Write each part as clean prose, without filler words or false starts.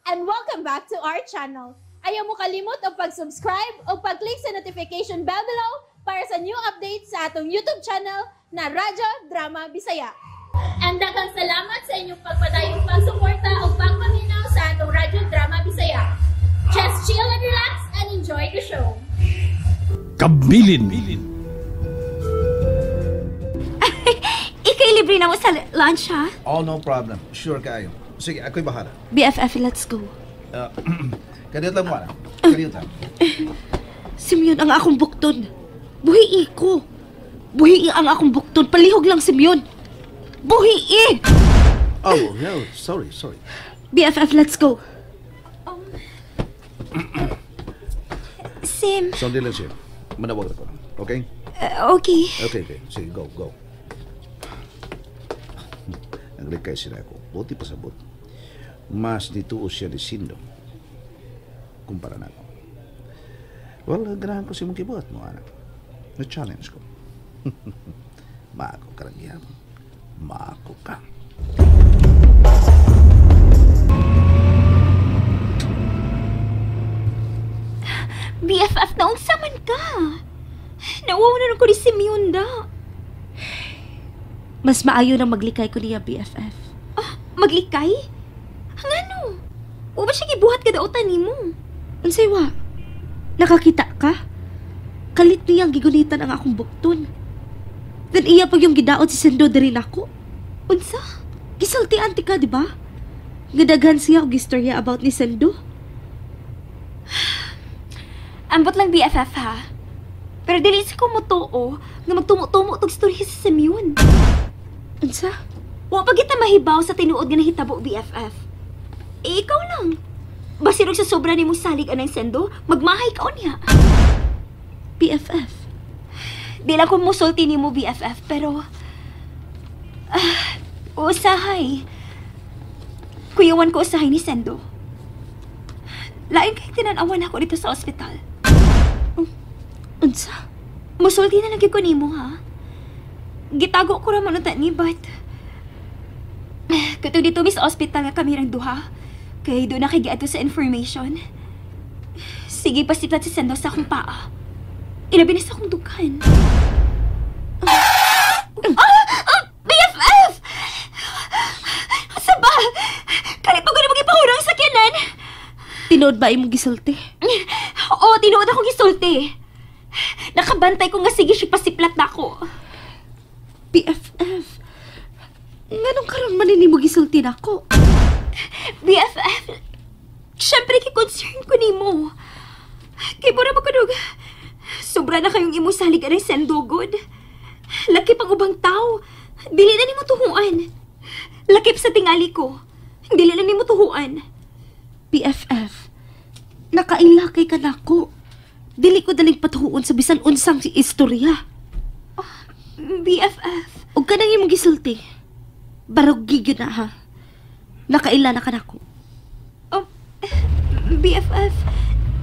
and welcome back to our channel. Ayaw mo kalimot o pag-subscribe o pag-click sa notification bell below para sa new updates sa atong YouTube channel na Radyo Drama Bisaya. And daghang salamat sa inyong pagpadayong pagsuporta o pagpaminaw sa atong Radyo Drama Bisaya. Just chill and relax and enjoy the show. Kabilin. Ikay libre na mo sa lunch, ha? Oh, no problem. Sure kayo. Sige, ako'y bahala. BFF, let's go. Kadiyot lang mo, ana. Kadiyot lang. Simeon ang akong bukton. Buhi ko. Buhi ang akong bukton. Palihog lang, Simeon. Buhi. Oh, no. Sorry. BFF, let's go. Sim. Sandi lang siya. Manawag ako. Okay? Okay. Okay. Sige, go. Naglikay sila ako. Buti pa sabot. Mas dituos siya ni Sindo. Kumpara na ako. Well, ganahan ko si mong kibuhat mo, anak. Na-challenge ko. Maako ka lang yan. Maako ka. BFF, naunsa man ka. Nawawanan ko ni Simeon da. Mas maayo na maglikay ko niya, BFF. Ah, maglikay? Hangano? O ba siya gibuhat ka daotan ni mo? Unsay wa? Nakakita ka? Kalit niyang gigunitan ang akong bukton. Then iya pag yung gidaot si Sendo rin ako. Unsa? Gisaltian ti ka, di ba? Gadaghan siya og istorya about ni Sendo. Ambot lang BFF, ha? Pero dili sa ko motuo nga magtumo-tumo tog storya sa Simeon. Unsa? Wa pa kita mahibaw sa tinuod nga nahitabo, BFF. Eh, ikaw lang. Basirog sa sobra ni mong salig anang Sendo, magmahay ka niya. BFF. Di lang ko musulti ni mo, BFF, pero... usahay. Kuyawan ko usahay ni Sendo. Lain kay tinanawan ako dito sa ospital. Unsa? Musulti na lagi ko ni mo, ha? Gitago ko raman unta ni, but... Kato dito sa ospital nga kami rang duha. Kaya doon nakigiato sa information. Sige, pasiplat si Sendo sa akong paa. Inabi na sa akong dukan. BFF! Asa ba? Kalit mo ko na magipahurang sa kinan. Tinood ba imong gisulti? Oo, tinood akong gisulti. Nakabantay ko nga sige siya pasiplat na ako. BFF, nganong karon manini mo gisulti na ako? BFF, syempre ki-concern ko ni mo. Kay mura magkunog, sobra na kayong imusalig ka ng sendugod. Lakip ang ubang tao, dili na ni mo tuhuan. Lakip sa tingali ko, dili na ni mo tuhuan. BFF, nakailakay ka na ako. Dili ko daling patuhuon sa bisan unsang si istorya. BFF, huwag ka nang imong gisulti. Barog gigyo na, ha? Nakaila na ka na ko. BFF,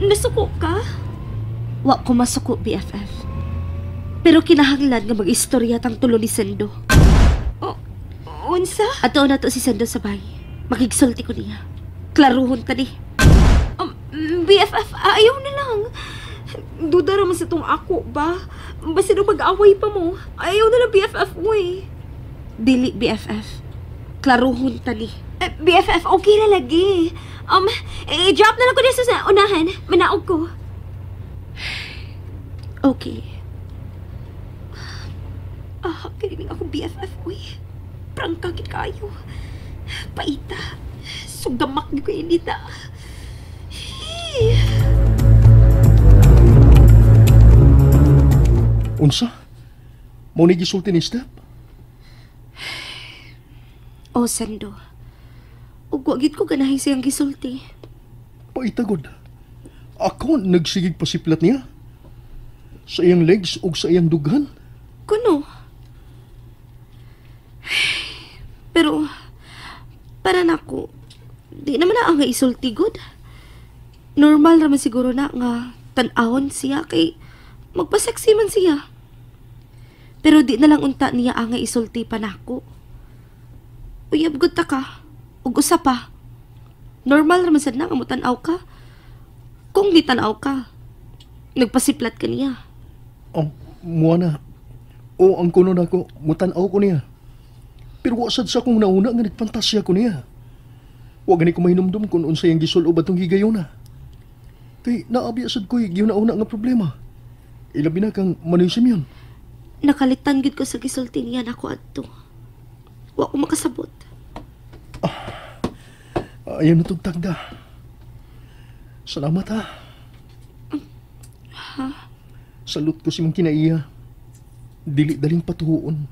nasuko ka? Wa ko masuko, BFF. Pero kinahanglan nga mag-istorya tang tulo ni Sendo. Unsa? Ato na to si Sendo sa bay. Makigsulti ko niya. Klaruhon ka ni. BFF, ayaw na lang. Duda raman sa tong ako ba? Basta nung mag-away pa mo. Ayaw na lang BFF mo eh. Dili BFF. Klaruhon ta ni. BFF, okay na lagi. Drop na lang ko dito sa unahan. Manaog ko. Okay. Kiniling ako BFF, uy. Prangkagit kayo. Paita. Sugamak niyo ko inita. Unsa? Mo ni gisulti ni Step? O, Sendo. Ug wagit ko ganahin siyang gisulti. Paitagod. Ako nagsigig pasiplat niya. Sa iyang legs ug sa iyang dughan. Kuno? Pero, para nako, di naman na ang isulti good. Normal naman siguro na nga tan-awon siya kay magpaseksi man siya. Pero di na lang unta niya ang isulti pa nako. Uyab gud ta ka. Ug usa pa. Normal raman sad na nga mutanaw ka. Kung di tanaw ka, nagpasiplat ka niya. Oh, muana. O ang kuno na ko, mutanaw ko niya. Pero wasad sa kong nauna nga nagpantasya ko niya. Wa gani ko mahinumdum kung unsay ang gisulob atong higayon na. Kay naabi asad ko'y giuna-una nga problema. Ilabi na kang manisim yun. Nakalitan gid ko sa gisulti niya nako adto. Wa ko makasabot. Ayan na itong tagda. Salamat ha. Salute ko si Mang Kinaiya. Dili daling patuhuon.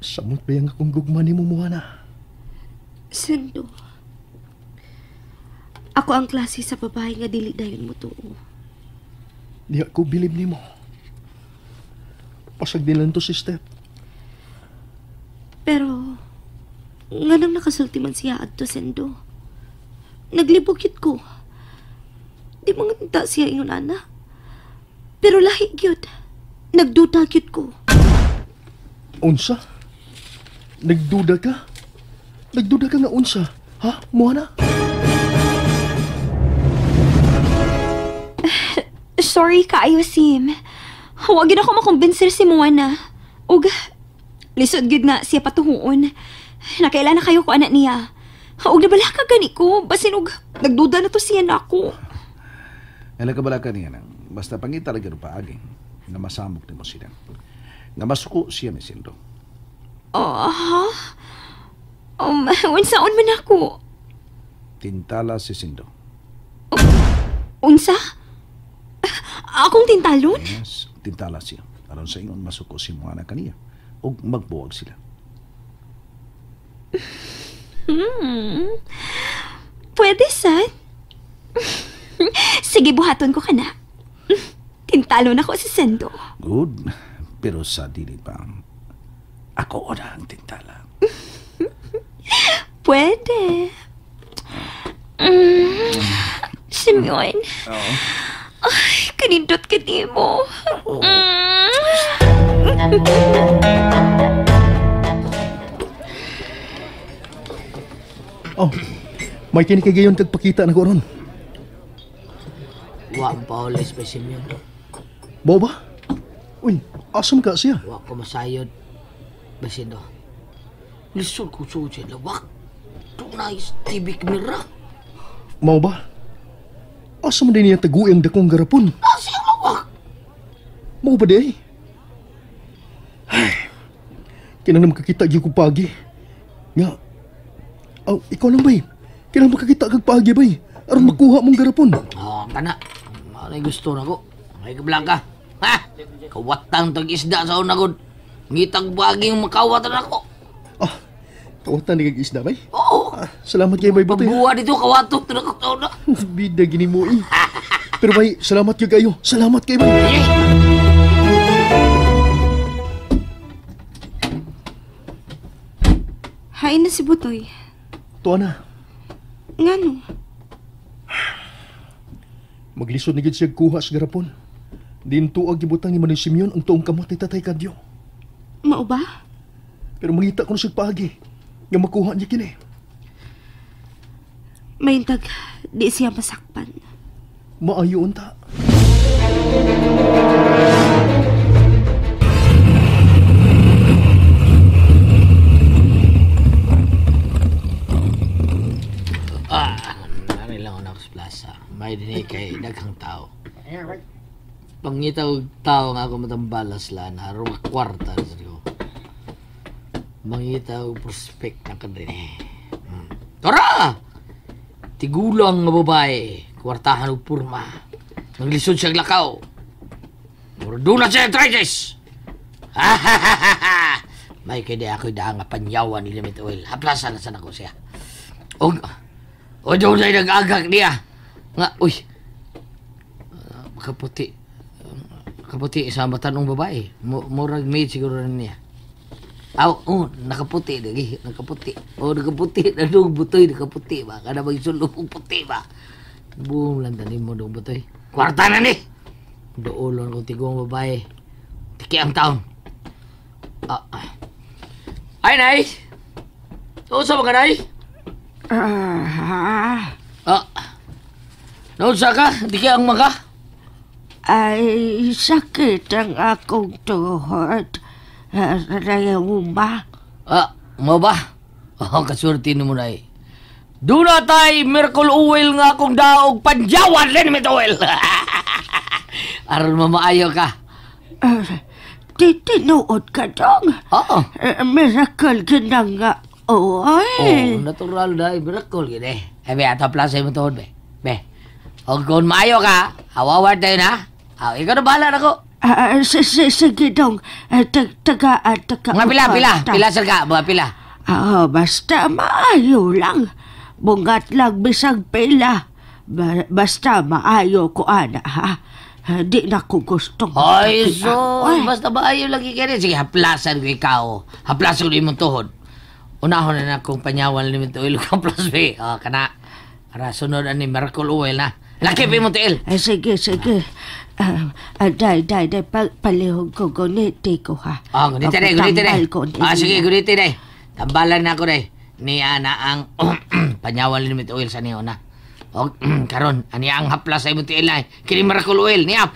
Samot ba yung akong gugma ni Mumuana? Sendo. Ako ang klase sa babae nga dili dayon mo tuo. Di ako bilib ni mo. Pasag din lang to si Steph. Pero, nga nang nakasulti man siya adto, Sendo. Naglibukit ko. Di mga nita siya ingon ana. Pero lahi gyud. Nagduda gyud ko. Unsa? Nagduda ka? Nagduda ka nga unsa? Ha, Moana? Sorry kaayo, Sim. Huwag yun ako makumbinser si Moana. Ug, lisod gid nga siya patuhuon. Nakailan na kayo ko anak niya. Ug nabala ka gani ko. Basin ug, nagduda na to siya na ako. Alam ka bala ka niya nang basta pangita lagi rin paaging na masamok ni mo sila. Nga masuko siya ni Sindo. Ha? Unsaon man ako? Tintala si Sindo. Unsa? Akong tintalon? Yes, tintala siya. Aron sa ingon masuko si Moana kaniya. O magbuwag sila. Pwede, sad. Sige, buhaton ko ka na. Tintalon ako si Sendo. Good. Pero sa dili pa, ako na ang tintala. Pwede. Simeon. Oo. Ay, kanindot ka di mo. Oh, may kinikagayon kagpakita na ko ron. Wa pa ulit specimen yun. Bao ba? Uy, asam ka siya. Wa ko masayod. Basin do. Lisod ko sa sila. Wak. Tunay TV camera. Mau ba? Asam din niya taguing dakong garapon. Asya mawak. Mau ba di? Ay, kinanam makakita gyud ko pagi. Nga. Oh, ikaw lang bay. Kinanam makakita kag pagi bay. Aron makuha mong garapon. Kana. May gusto na ko. May kablang ka. Ha? Kawatang tag-isda sa unagod. Ngitag baging makawatan ako. Ah, kawatan ni kag isda bay. Oo. Salamat kay bay butoy. Pagbuha dito, kawatok na ako sa una. Bida gini mo eh. Pero bay, salamat kay kayo. Salamat kay bay. Hain na si Butoy. Tuwa na. Ngano? Maglisod na gid siya kuha sa garapon. Din tuag gibutang ni Manong Simeon ang tuong kamot ni Tatay Kadyo. Mao ba? Pero mangita ko na siya paagi. Nga makuha niya kini. Maintag, di siya masakpan. Maayo unta. Nari lang ako sa plaza. May dinig kay daghang tao. Pangitaw tao nga ako matambalas lang. Harong kwarta sa ko. Mangitaw prospect na ka din. Tara! Tigulang nga babae. Kwartahan o purma. Naglisod siyang lakaw. Mordula siya arthritis! May kaya ako daan nga panyawan ni Limit Oil. Haplasan na sana ko siya. O doon ay nag-agak niya. Nga, uy. Kaputi. Kaputi sa matanong babae. Murag maid siguro na niya. Nakaputi. Nakaputi. Nakaputi. Nadong butoy, nakaputi ba? Kada magsulong puti ba? Boom, lantanin mo dong butoy. Kwarta na ni! Doolon ko tigong babae. Tiki ang taon. Ay, Nay! Nausa ba ka, day? Nausa ka? Di ka ang maka? Ay, sakit ang akong tuhod. Rayuma. Mo ba? Kasurti mo na eh. Doon na tayo, miracle oil nga akong daog panjawan rin mit oil. Aron mamaayo ka. Tinuod ka dong. Oo. Miracle ginang nga oil. Natural na, miracle gini. Be, ato plasay mo tuhod, be. Be, o kung maayo ka, awaward tayo na. Ikaw na bahala na ko. Sige dong. Taga. Mga pila, sir ka, mga pila. Basta maayo lang. Bungat lang bisag pila. Basta maayo ko, ana, ha? Di na ko gustong. Ay, basta maayo lagi ka rin. Sige, haplasan ko ikaw. Haplasan ko na imong tuhod. Unahon na akong panyawan ni Minto Oil kang plus B. Kana, para sunod ni Miracle Oil na. Laki pa imong tiil. Sige. Day, palihog ko, guniti ko, ha? Guniti na. Sige, guniti na. Tambalan na ako na. Ni ana ang panyawan ni Minto Oil sa niyo na. Karon, ani ang haplas sa imong tiil na. Kini Miracle Oil, niya.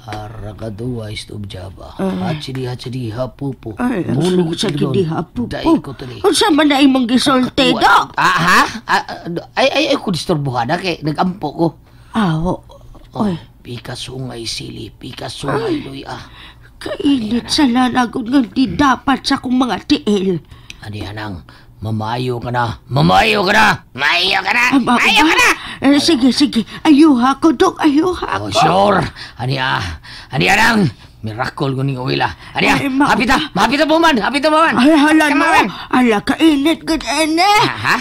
Aragaduwa istub jaba. Hachidi hapupo. Mulog sa kidi hapupo. Dai ko tali. Unsa man na imong gisulti do? Ha? Ay ko disturbuhan kay nagampo ko. Oy. Pika sungay sili, pika sungay luya. Kainit sa lanagod nga di dapat sa kong mga tiil. Ani anang, mamayo ka na. Maayo ka na. Sige. Ayuha ko, Dok. Ayuha ko. Sure. Ani anang. Miracle ko ning uwila. Ani Hapita po man. Ay, hala mo. Ala, kainit ka ene.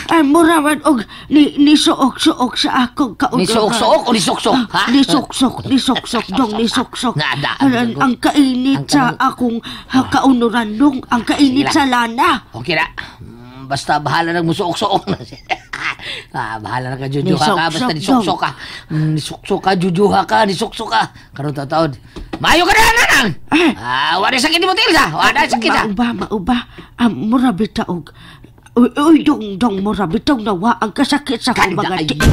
Ay, muraman og nisuok-suok sa akong kauduran. Nisuok-suok o nisuksok? Ha? Nisuksok, Dong, nisuksok. Nadaan. Ang kainit sa akong kaunuran, Dong. Ang kainit sa lana. Okay na. Basta bahala nang musuok-suok na siya. Bahala na ka, jujuha ka. Basta nisuksok ka. Nisuksok ka, nisuksok ka. Karoon taon. Mayo ka na, nanang! Wala sakit mo, Tilsa. Wala sakit sa. Mauba. Mura bitaog. Uy, dong, mura bitaog na ang kasakit sa kong mga tiil.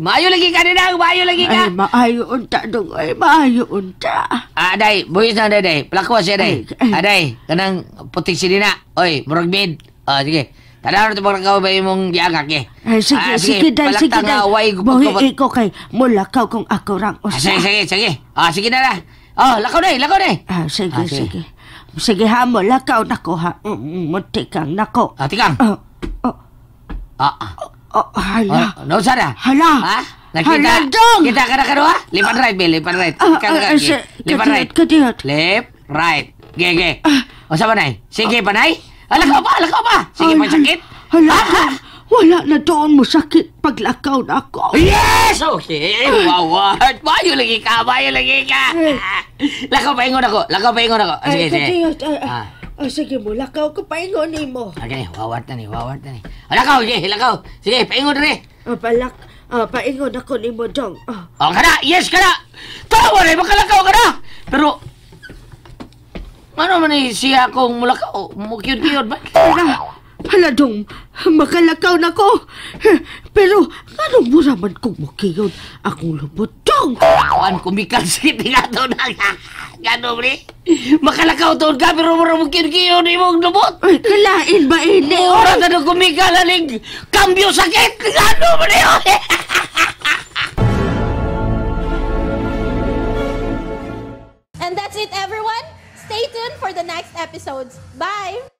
Maayo lagi ka, nanang. Maayo lagi ka. Ay, maayo unta, Dong. Ay, maayo unta. Day. Buhis na, day. Plakwa siya, day. Day. Kanang putik sinina. Oy, murag bid. Sige. Tanaw na ito pagkakaw ba yung giagak eh? Sige, day. Buhi ko kay mulakaw kung ako rang usa. Sige. Sige na. Lakaw na. Sige. Sige ha, mulakaw na ko ha. Mutikang na ko. Tikang. Hala. Nausa na? Hala. Nakita? Dong. Kita ka na kanuha? Lipan right. Lipan right. Kadiyot. Left, right. Ge. O sa panay? Sige, panay. Lakaw pa. Sige, masakit. Hala. Wala na doon mo sakit paglakaw na ako. Yes! Okay. Wow. Bayo lagi ka. Lakaw paingon ako. Sige. Sige mo, lakaw ka paingon ni mo. Okay, wawart na ni. Lakaw. Sige, paingon rin. Paingon ako ni mo, Dong. Kana. Yes, kana. Tawa rin, makalakaw ka na. Pero, ano man siya kung mulakaw? Mukiyod ba? Hala, Dong, makalakaw na ko. Pero, anong muraman kong mukiyod? Akong lubot, Dong. Kawan, kumikal sakit nga ito na. Gano, bre? Makalakaw ito ka, pero mura mukiyod ni mong lubot. Ay, kalain ba ini? Mura na kumikal aling kambyo sakit. Gano, bre? And that's it, everyone. Stay tuned for the next episodes. Bye!